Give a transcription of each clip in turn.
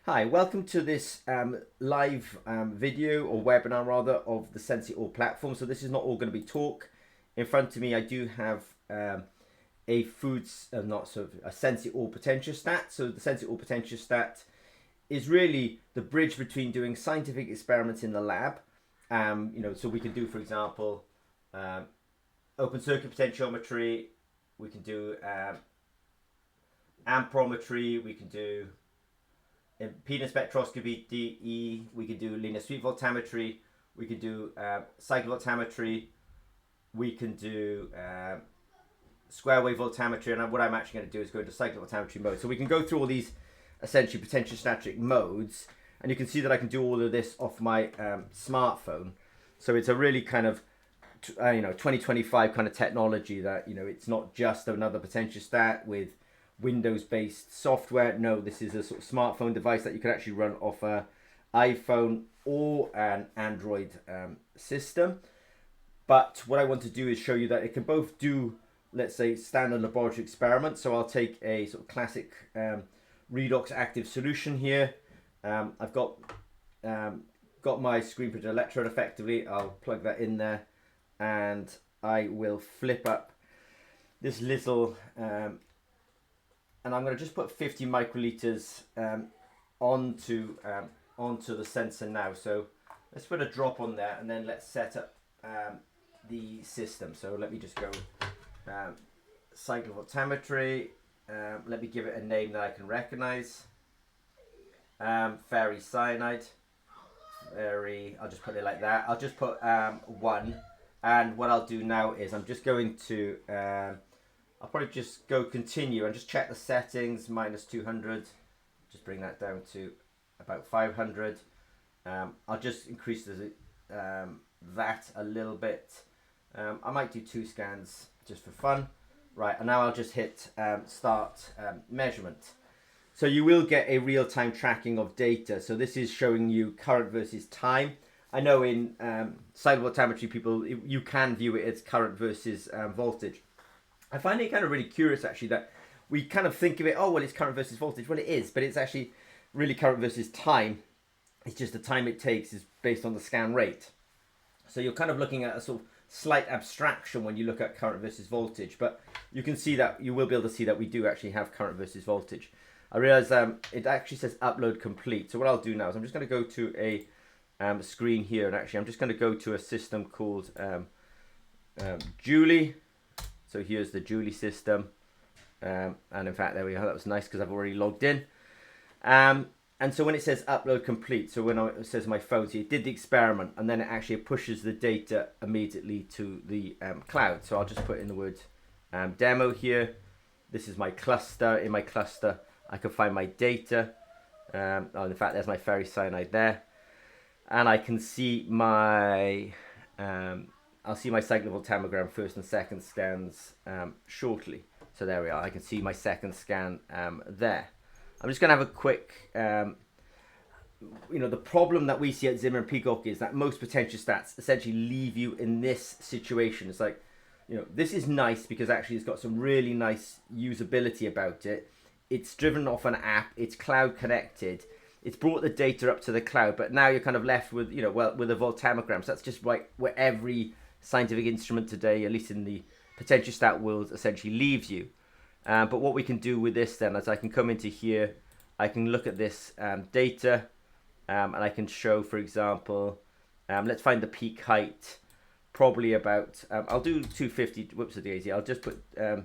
Hi, welcome to this live video or webinar rather of the Sensi All platform. So this is not all going to be talk. In front of me I do have a Sensi All potentiostat. So the Sensi All potentiostat is really the bridge between doing scientific experiments in the lab. So we can do, for example, open circuit potentiometry. We can do amperometry. We can do impedance spectroscopy, DE, we could do linear sweep voltammetry, we could do cyclic voltammetry, we can do square wave voltammetry, and what I'm actually going to do is go into cyclic voltammetry mode. So we can go through all these essentially potentiostatic modes, and you can see that I can do all of this off my smartphone. So it's a really kind of 2025 kind of technology that, it's not just another potentiostat with Windows-based software. No, this is a sort of smartphone device that you can actually run off an iPhone or an Android system. But what I want to do is show you that it can both do, let's say, standard laboratory experiments. So I'll take a sort of classic redox active solution here. I've got my screen printed electrode effectively. I'll plug that in there, and I will flip up this little and I'm going to just put 50 microliters onto the sensor now. So let's put a drop on there, and then let's set up the system. So let me just go cyclic voltammetry. Let me give it a name that I can recognize. Ferricyanide. I'll just put it like that. I'll just put 1. And what I'll do now is I'm just going to I'll probably just go continue and just check the settings, minus 200. Just bring that down to about 500. I'll just increase that a little bit. I might do 2 scans just for fun. Right, and now I'll just hit start measurement. So you will get a real-time tracking of data. So this is showing you current versus time. I know in cyclic voltammetry, you can view it as current versus voltage. I find it kind of really curious actually that we kind of think of it, oh well, it's current versus voltage. Well, it is, but it's actually really current versus time. It's just the time it takes is based on the scan rate. So you're kind of looking at a sort of slight abstraction when you look at current versus voltage, but you can see that, you will be able to see that we do actually have current versus voltage. I realize it actually says upload complete. So what I'll do now is I'm just going to go to a screen here, and actually I'm just going to go to a system called Julie. So here's the Julie system, and in fact there we go. That was nice because I've already logged in. And so when it says upload complete, so when it says my phone, so it did the experiment, and then it actually pushes the data immediately to the cloud. So I'll just put in the word demo here. This is my cluster. In my cluster I can find my data. In fact there's my ferricyanide there, and I can see my I'll see my cyclic voltammogram first and second scans shortly. So there we are. I can see my second scan there. I'm just going to have a quick, the problem that we see at Zimmer and Peacock is that most potentiostats essentially leave you in this situation. It's like, this is nice because actually it's got some really nice usability about it. It's driven off an app. It's cloud connected. It's brought the data up to the cloud, but now you're kind of left with, with a voltammogram. So that's just like where every scientific instrument today, at least in the potentiostat world, essentially leaves you. But what we can do with this then is I can come into here, I can look at this data, and I can show, for example, let's find the peak height, probably about, I'll do 250, whoops a daisy, I'll just put I'll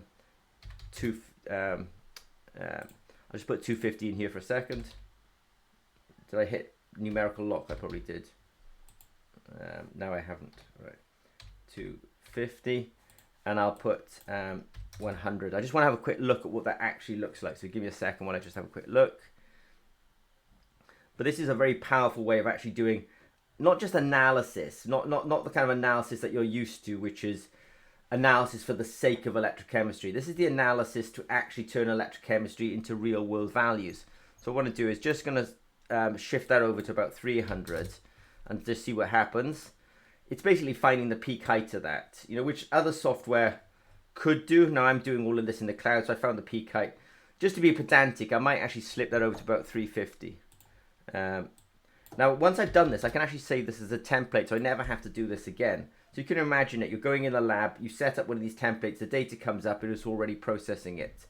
just put 250 in here for a second. Did I hit numerical lock? I probably did. No, I haven't. Right. 250, and I'll put 100. I just want to have a quick look at what that actually looks like. So give me a second while I just have a quick look. But this is a very powerful way of actually doing not just analysis, not the kind of analysis that you're used to, which is analysis for the sake of electrochemistry. This is the analysis to actually turn electrochemistry into real world values. So what I want to do is just going to shift that over to about 300 and just see what happens. It's basically finding the peak height of that, which other software could do. Now I'm doing all of this in the cloud, so I found the peak height. Just to be pedantic, I might actually slip that over to about 350. Now, once I've done this, I can actually save this as a template, so I never have to do this again. So you can imagine that you're going in the lab, you set up one of these templates, the data comes up, and it's already processing it.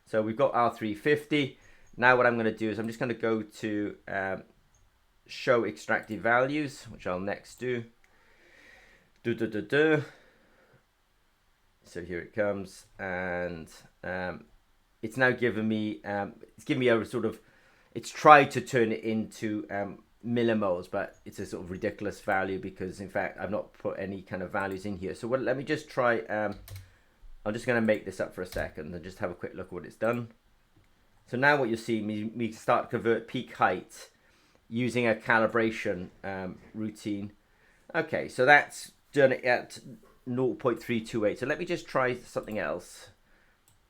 So we've got R350. Now what I'm going to do is I'm just going to go to show extracted values, which I'll next do. So here it comes, and it's now given me it's given me a sort of, it's tried to turn it into millimoles, but it's a sort of ridiculous value because in fact I've not put any kind of values in here. So let me just try, I'm just going to make this up for a second and just have a quick look at what it's done. So now what you'll see, me start to convert peak height using a calibration routine. Okay, so that's done it at 0.328. So let me just try something else.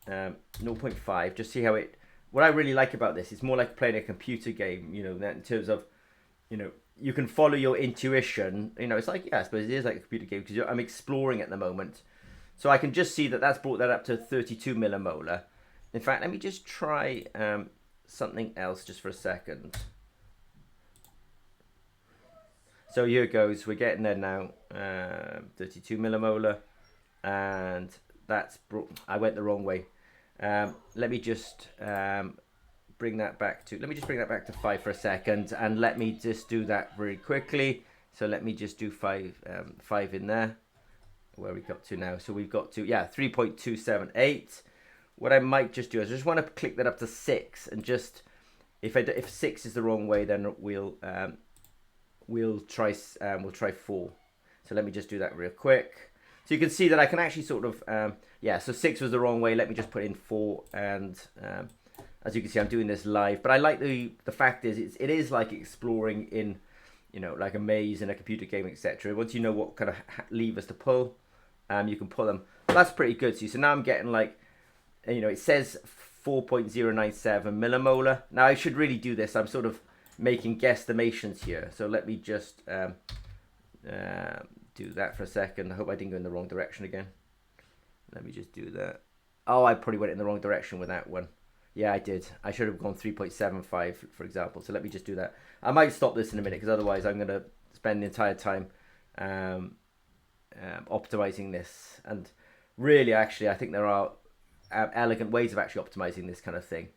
0.5, just see how it, what I really like about this, it's more like playing a computer game, you know, that in terms of, you know, you can follow your intuition, you know, it's like, yeah, I suppose it is like a computer game because I'm exploring at the moment. So I can just see that that's brought that up to 32 millimolar. In fact, let me just try something else just for a second. So here it goes, we're getting there now, 32 millimolar, and that's brought, I went the wrong way. Let me just bring that back to 5 for a second, and let me just do that very quickly. So let me just do 5 in there, where we got to now. So we've got to, yeah, 3.278. What I might just do is I just want to click that up to 6, and just if 6 is the wrong way, then we'll try 4. So let me just do that real quick. So you can see that I can actually sort of, yeah, so 6 was the wrong way. Let me just put in 4, and as you can see, I'm doing this live. But I like the fact is it is like exploring in, you know, like a maze in a computer game, etc. Once you know what kind of levers to pull, you can pull them. That's pretty good. So now I'm getting like, you know, it says 4.097 millimolar. Now I should really do this. I'm sort of making guesstimations here. So let me just do that for a second. I hope I didn't go in the wrong direction again. Let me just do that. Oh, I probably went in the wrong direction with that one. Yeah, I did. I should have gone 3.75, for example. So let me just do that. I might stop this in a minute because otherwise I'm going to spend the entire time optimizing this. And really, actually, I think there are elegant ways of actually optimizing this kind of thing.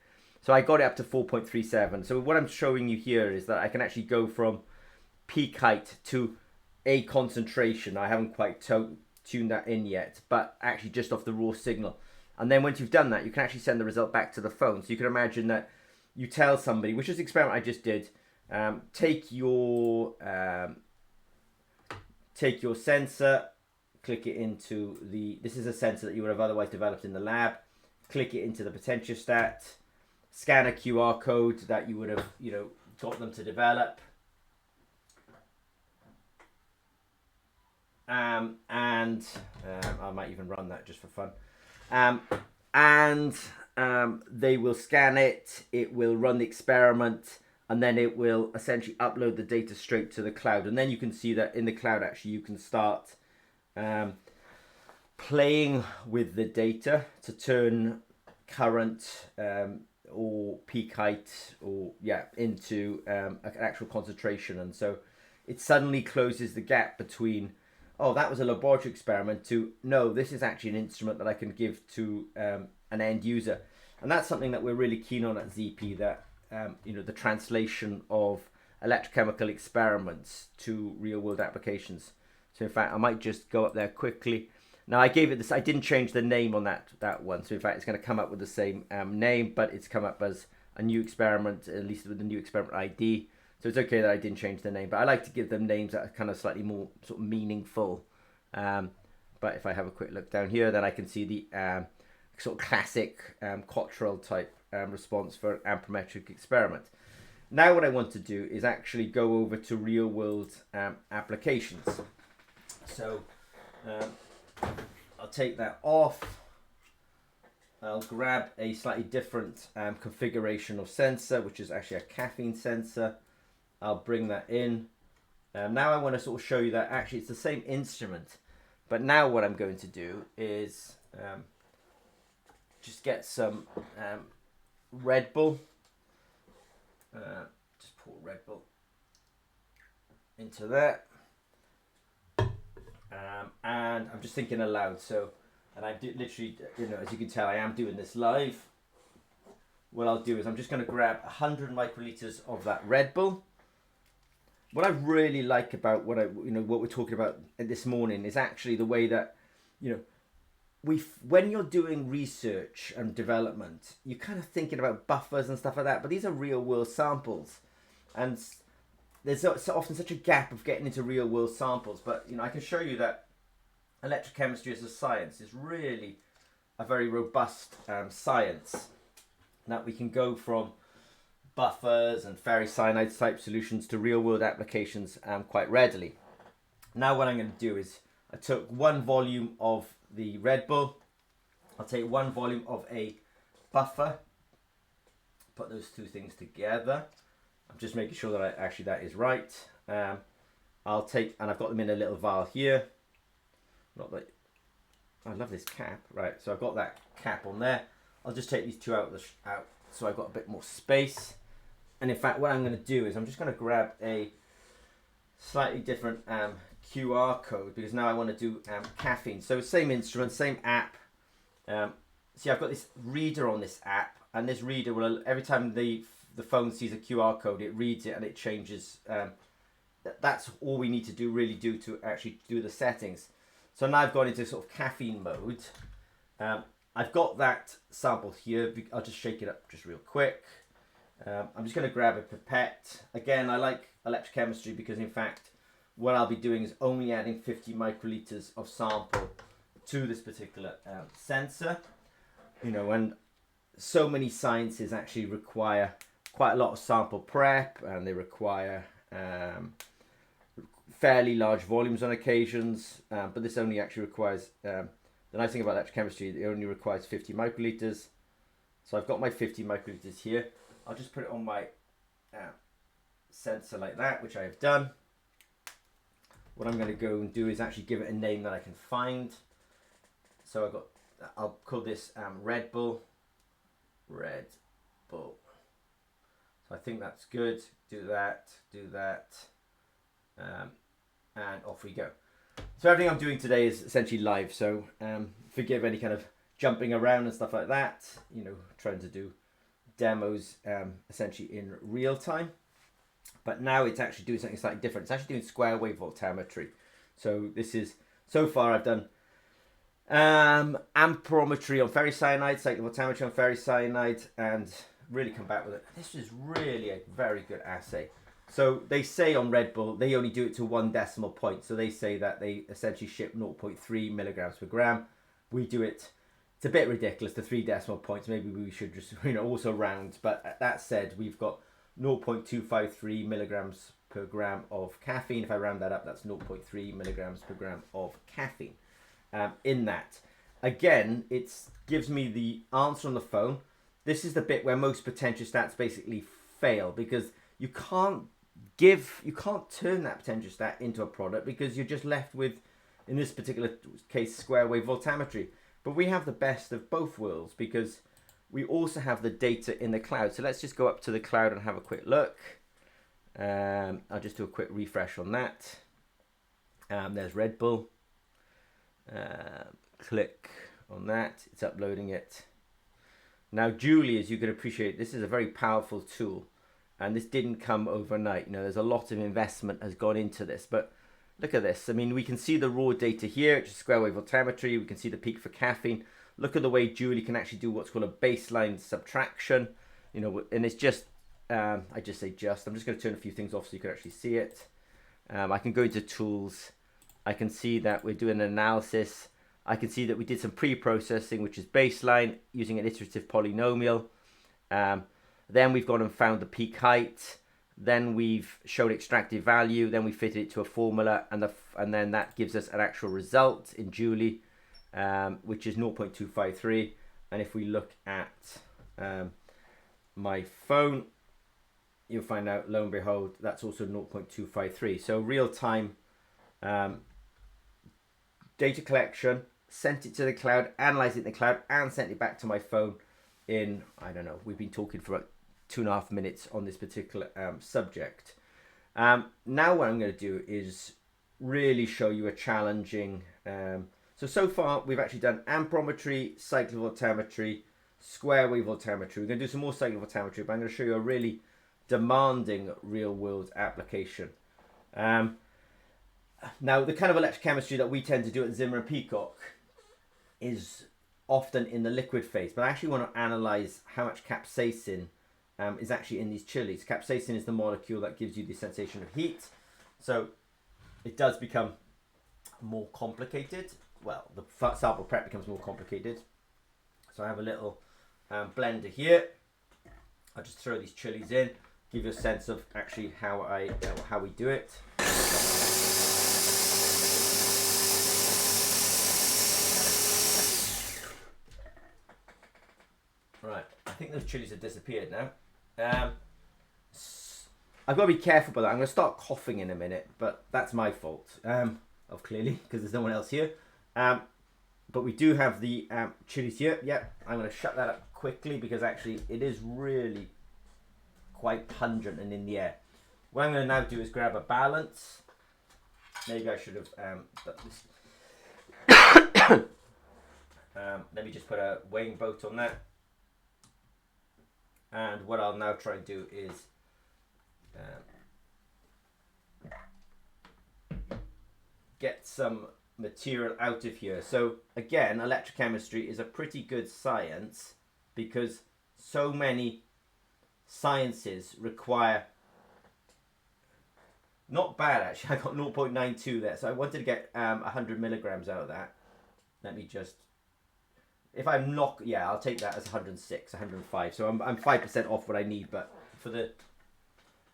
So I got it up to 4.37. So what I'm showing you here is that I can actually go from peak height to a concentration. I haven't quite tuned that in yet, but actually just off the raw signal. And then once you've done that, you can actually send the result back to the phone. So you can imagine that you tell somebody, which is the experiment I just did, take your sensor, click it into this is a sensor that you would have otherwise developed in the lab, click it into the potentiostat, scan a QR code that you would have, you know, taught them to develop. I might even run that just for fun. They will scan it, it will run the experiment, and then it will essentially upload the data straight to the cloud. And then you can see that in the cloud, actually, you can start playing with the data to turn current or peak height or into an actual concentration. And so it suddenly closes the gap between, oh, that was a laboratory experiment, to no, this is actually an instrument that I can give to an end user. And that's something that we're really keen on at ZP, that you know, the translation of electrochemical experiments to real world applications. So in fact, I might just go up there quickly. Now I gave it this, I didn't change the name on that one. So in fact, it's going to come up with the same name, but it's come up as a new experiment, at least with the new experiment ID. So it's okay that I didn't change the name, but I like to give them names that are kind of slightly more sort of meaningful. But if I have a quick look down here, then I can see the sort of classic Cottrell type response for an amperometric experiment. Now what I want to do is actually go over to real world applications. So I'll take that off. I'll grab a slightly different configuration of sensor, which is actually a caffeine sensor. I'll bring that in. Now I want to sort of show you that actually it's the same instrument, but now what I'm going to do is just get some Red Bull. Just pour Red Bull into there. And I'm just thinking aloud. So, and I do literally, you know, as you can tell, I am doing this live. What I'll do is I'm just going to grab 100 microliters of that Red Bull. What I really like about what we're talking about this morning is actually the way that, you know, when you're doing research and development, you're kind of thinking about buffers and stuff like that, but these are real world samples, and there's so often such a gap of getting into real world samples. But you know, I can show you that electrochemistry as a science is really a very robust science, that we can go from buffers and ferricyanide type solutions to real world applications quite readily. Now what I'm going to do is I took 1 volume of the Red Bull, I'll take 1 volume of a buffer, put those two things together. I'm just making sure that that is right. I'll take, and I've got them in a little vial here. Not that I love this cap, right? So I've got that cap on there. I'll just take these two out so I've got a bit more space. And in fact, what I'm going to do is I'm just going to grab a slightly different QR code, because now I want to do caffeine. So same instrument, same app. See, I've got this reader on this app, and this reader will, every time the phone sees a QR code, it reads it and it changes. That's all we need to really do to actually do the settings. So now I've gone into sort of caffeine mode. I've got that sample here. I'll just shake it up just real quick. I'm just going to grab a pipette. Again, I like electrochemistry because in fact what I'll be doing is only adding 50 microliters of sample to this particular sensor. You know, and so many sciences actually require quite a lot of sample prep, and they require fairly large volumes on occasions, but this only actually requires, the nice thing about electrochemistry, it only requires 50 microliters. So I've got my 50 microliters here. I'll just put it on my sensor like that, which I have done. What I'm going to go and do is actually give it a name that I can find. So I'll call this Red Bull. Red Bull. So I think that's good. Do that, and off we go. So everything I'm doing today is essentially live, so forgive any kind of jumping around and stuff like that. You know, trying to do demos essentially in real time. But now it's actually doing something slightly different. It's actually doing square wave voltammetry. So this is, so far I've done amperometry on ferricyanide, cyclic voltammetry on ferricyanide, and really come back with it. This is really a very good assay. So they say on Red Bull, they only do it to 1 decimal point. So they say that they essentially ship 0.3 milligrams per gram. We do it, it's a bit ridiculous, to 3 decimal points. Maybe we should just, you know, also round. But that said, we've got 0.253 milligrams per gram of caffeine. If I round that up, that's 0.3 milligrams per gram of caffeine in that. Again, it gives me the answer on the phone. This is the bit where most potentiostats basically fail, because you can't turn that potentiostat into a product, because you're just left with, in this particular case, square wave voltammetry. But we have the best of both worlds, because we also have the data in the cloud. So let's just go up to the cloud and have a quick look. I'll just do a quick refresh on that. There's Red Bull. Click on that. It's uploading it. Now, Julie, as you can appreciate, this is a very powerful tool, and this didn't come overnight. You know, there's a lot of investment has gone into this, but look at this. I mean, we can see the raw data here, which is square wave voltammetry. We can see the peak for caffeine. Look at the way Julie can actually do what's called a baseline subtraction. You know, and it's just, I just say just. I'm just going to turn a few things off so you can actually see it. I can go into tools. I can see that we're doing an analysis. I can see that we did some pre-processing, which is baseline, using an iterative polynomial. Then we've gone and found the peak height. Then we've showed extractive value. Then we fitted it to a formula, and then that gives us an actual result in Julie, which is 0.253. And if we look at my phone, you'll find out, lo and behold, that's also 0.253. So real-time data collection, sent it to the cloud, analyzed it in the cloud, and sent it back to my phone in, I don't know, we've been talking for about 2.5 minutes on this particular subject. Now what I'm going to do is really show you a challenging, so far we've actually done amperometry, cyclic voltammetry, square wave voltammetry. We're going to do some more cyclic voltammetry, but I'm going to show you a really demanding real world application. Now the kind of electrochemistry that we tend to do at Zimmer and Peacock is often in the liquid phase, but I actually want to analyze how much capsaicin is actually in these chilies. Capsaicin is the molecule that gives you the sensation of heat, so it does become more complicated. Well, the sample prep becomes more complicated. So I have a little blender here. I'll just throw these chilies in, give you a sense of actually how we do it. Right, I think those chilies have disappeared now. I've got to be careful about that. I'm going to start coughing in a minute, but that's my fault, clearly, because there's no one else here. But we do have the chilies here. Yep, I'm going to shut that up quickly because actually it is really quite pungent and in the air. What I'm going to now do is grab a balance. Maybe I should have done this. Let me just put a weighing boat on that. And what I'll now try and do is get some material out of here. So again, electrochemistry is a pretty good science because so many sciences require, not bad actually, I got 0.92 there, so I wanted to get 100 milligrams out of that. Let me just, if I'm not, yeah, I'll take that as 106, 105. So I'm 5% off what I need, but for the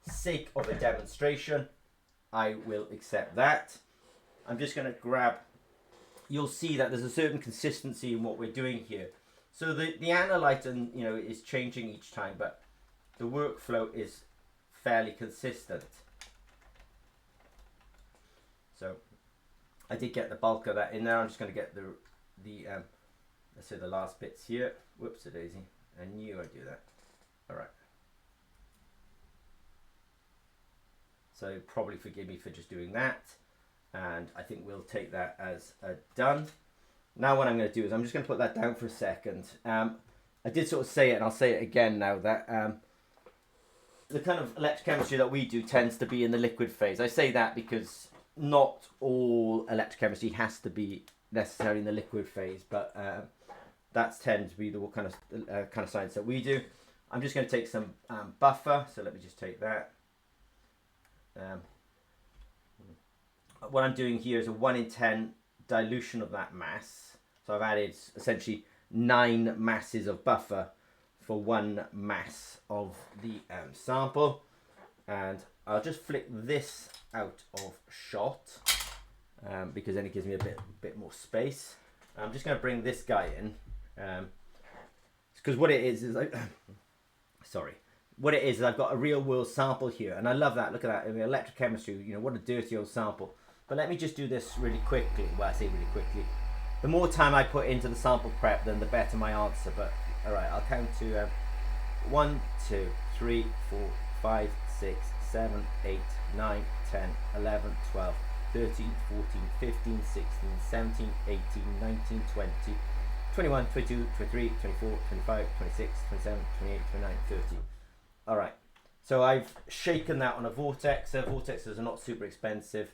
sake of a demonstration, I will accept that. I'm just going to grab, you'll see that there's a certain consistency in what we're doing here. So the analyte is changing each time, but the workflow is fairly consistent. So I did get the bulk of that in there. I'm just going to get the let's say the last bits here. Whoops a daisy. I knew I'd do that. All right. So probably forgive me for just doing that. And I think we'll take that as a done. Now what I'm going to do is I'm just going to put that down for a second. I did sort of say it, and I'll say it again now, that the kind of electrochemistry that we do tends to be in the liquid phase. I say that because not all electrochemistry has to be necessarily in the liquid phase, but that tends to be the kind of science that we do. I'm just going to take some buffer, so let me just take that. What I'm doing here is a 1 in 10 dilution of that mass. So I've added essentially 9 masses of buffer for 1 mass of the sample. And I'll just flick this out of shot because then it gives me a bit more space. I'm just going to bring this guy in because what it is sorry. What it is I've got a real world sample here, and I love that. Look at that. I mean, electrochemistry, what a dirty old sample. But let me just do this really quickly. Well, I say really quickly. The more time I put into the sample prep, then the better my answer. But all right, I'll count to 1, 2, 3, 4, 5, 6, 7, 8, 9, 10, 11, 12, 13, 14, 15, 16, 17, 18, 19, 20, 21, 22, 23, 24, 25, 26, 27, 28, 29, 30. All right, so I've shaken that on a vortex. Vortexes are not super expensive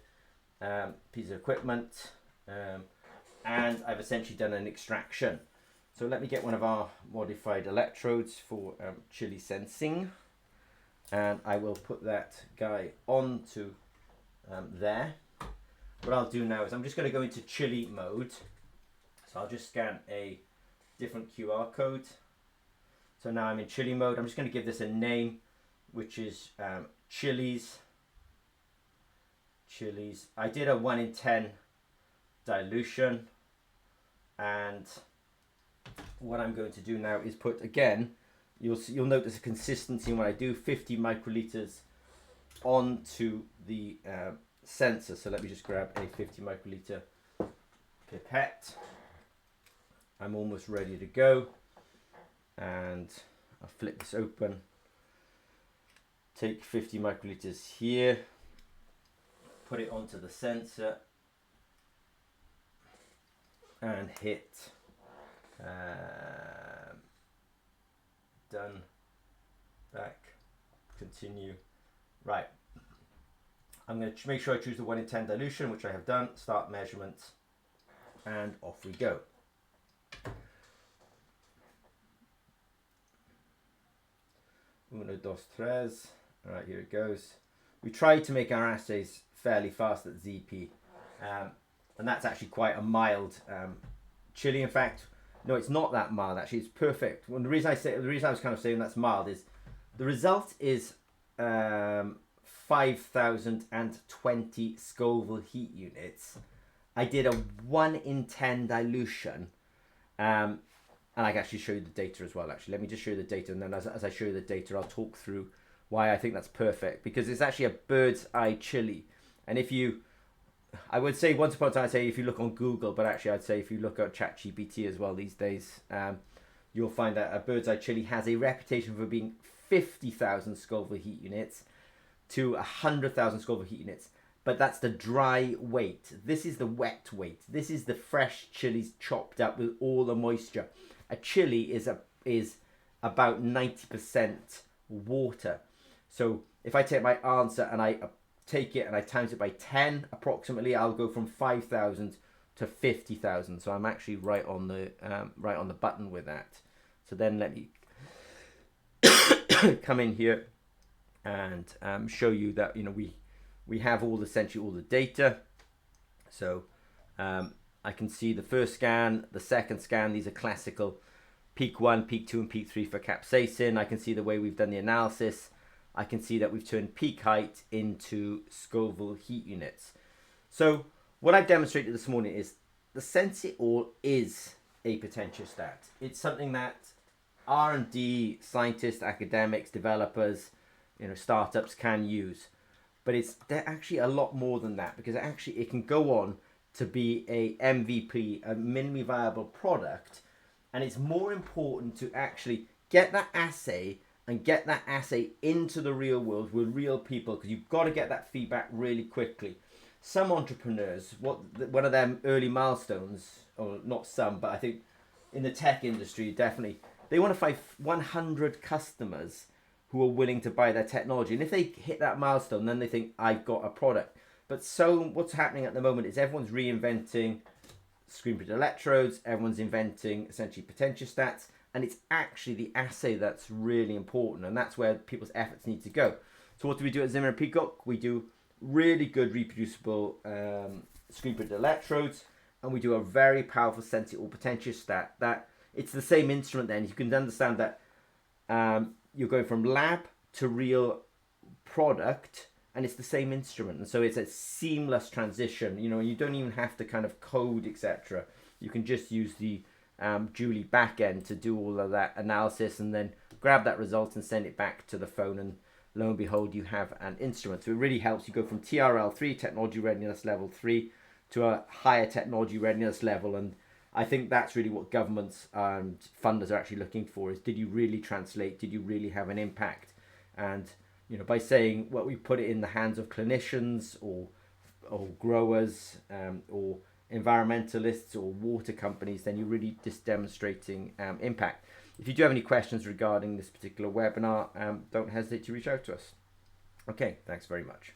piece of equipment, and I've essentially done an extraction. So let me get one of our modified electrodes for chili sensing, and I will put that guy onto there. What I'll do now is I'm just going to go into chili mode. So I'll just scan a different QR code. So now I'm in chili mode. I'm just going to give this a name, which is chilies. I did a 1 in 10 dilution, and what I'm going to do now is put, again, you'll notice a consistency when I do 50 microliters onto the sensor. So let me just grab a 50 microliter pipette. I'm almost ready to go, and I'll flip this open. take 50 microliters here, put it onto the sensor, and hit done, back, continue. Right, I'm going to make sure I choose the 1 in 10 dilution, which I have done. Start measurement, and off we go. Uno, dos, tres. All right, here it goes. We tried to make our assays fairly fast at ZP, and that's actually quite a mild chili. In fact, no, it's not that mild. Actually, it's perfect. Well, the reason I was kind of saying that's mild is the result is 5,020 Scoville heat units. I did a 1 in 10 dilution, and I can actually show you the data as well. Actually, let me just show you the data, and then as I show you the data, I'll talk through why I think that's perfect, because it's actually a bird's eye chili. And if you, I would say once upon a time, I'd say if you look on Google, but actually I'd say if you look at ChatGPT as well these days, you'll find that a bird's eye chili has a reputation for being 50,000 Scoville heat units to 100,000 Scoville heat units. But that's the dry weight. This is the wet weight. This is the fresh chilies chopped up with all the moisture. A chili is about 90% water. So if I take my answer and I take it and I times it by 10 approximately, I'll go from 5,000 to 50,000. So I'm actually right on the button with that. So then let me come in here and show you that we have essentially all the data. So I can see the first scan, the second scan. These are classical peak 1, peak 2, and peak 3 for capsaicin. I can see the way we've done the analysis. I can see that we've turned peak height into Scoville heat units. So what I've demonstrated this morning is the Sensi-All is a potentiostat. It's something that R&D scientists, academics, developers, startups can use. But they're actually a lot more than that, because it can go on to be a MVP, a minimally viable product. And it's more important to actually get that assay and get that assay into the real world with real people, because you've got to get that feedback really quickly. Some entrepreneurs, one of their early milestones, or not some, but I think in the tech industry, definitely, they want to find 100 customers who are willing to buy their technology. And if they hit that milestone, then they think, I've got a product. But so what's happening at the moment is everyone's reinventing screen-printed electrodes, everyone's inventing essentially potentiostats, and it's actually the assay that's really important, and that's where people's efforts need to go. So what do we do at Zimmer and Peacock? We do really good reproducible screen-printed electrodes, and we do a very powerful Sensi-All potentiostat. That it's the same instrument. Then you can understand that you're going from lab to real product, and it's the same instrument, and so it's a seamless transition. You don't even have to kind of code, etc. You can just use the Julie backend to do all of that analysis, and then grab that result and send it back to the phone, and lo and behold, you have an instrument. So it really helps you go from TRL3, technology readiness level 3, to a higher technology readiness level. And I think that's really what governments and funders are actually looking for, is did you really translate? Did you really have an impact? And by saying, well, we put it in the hands of clinicians or growers or environmentalists or water companies, then you're really just demonstrating impact. If you do have any questions regarding this particular webinar, don't hesitate to reach out to us. Okay, thanks very much.